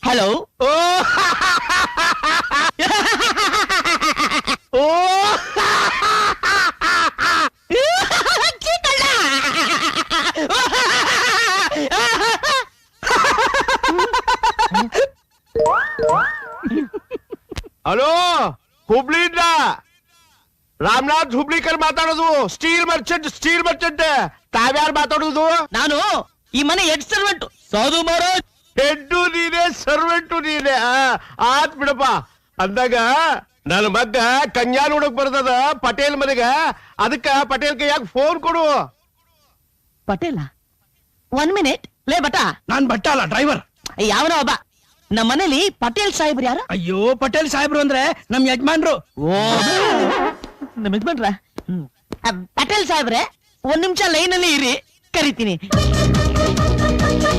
Hello. ಓ hello, ಹುಬ್ಳಿಯಿಂದ Ramnath ಹುಬ್ಳಿಕರ್ ಮಾತಾಡೋದು. Steel Merchant. ತಾವ್ಯಾರು ಮಾತಾಡೋದು? ನಾನು ಈ ಮನೆ ಹೆಡ್ ಸರ್ವೆಂಟ್ ಸಾಧು ಮಹಾರಾಜ್. ಹೆಡ್ಡು ನೀನೆ, ಸರ್ವೆಂಟು ನೀನೆ. ಆತ್ ಬಿಡಪ್ಪ. ಅಂದಾಗ ನನ್ನ ಮಗ್ಗ ಕನ್ಯಾ ನೋಡಕ್ ಬರ್ತದ ಪಟೇಲ್ ಮನೆಗ. ಅದಕ್ಕ ಪಟೇಲ್ ಕೈಯಾಗ ಫೋನ್ ಕೊಡು. ಪಟೇಲ 1 ಮಿನಿಟ್. ಲೇ ಬಟ. ನಾನ್ ಬಟ್ಟ ಅಲ್ಲ, ಡ್ರೈವರ್. ಯಾವನೋ ಒಬ್ಬ ನಮ್ಮ ಮನೇಲಿ ಪಟೇಲ್ ಸಾಹೇಬ್ರು ಯಾರು? ಅಯ್ಯೋ, ಪಟೇಲ್ ಸಾಹೇಬ್ರು ಅಂದ್ರೆ ನಮ್ ಯಜಮಾನ್ರು. ಓ ನಮ್ ಯಜಮಾನ್ರ? ಪಟೇಲ್ ಸಾಹೇಬ್ರೆ, 1 ನಿಮಿಷ ಲೈನ್ ಅಲ್ಲಿ ಇರಿ, ಕರಿತೀನಿ.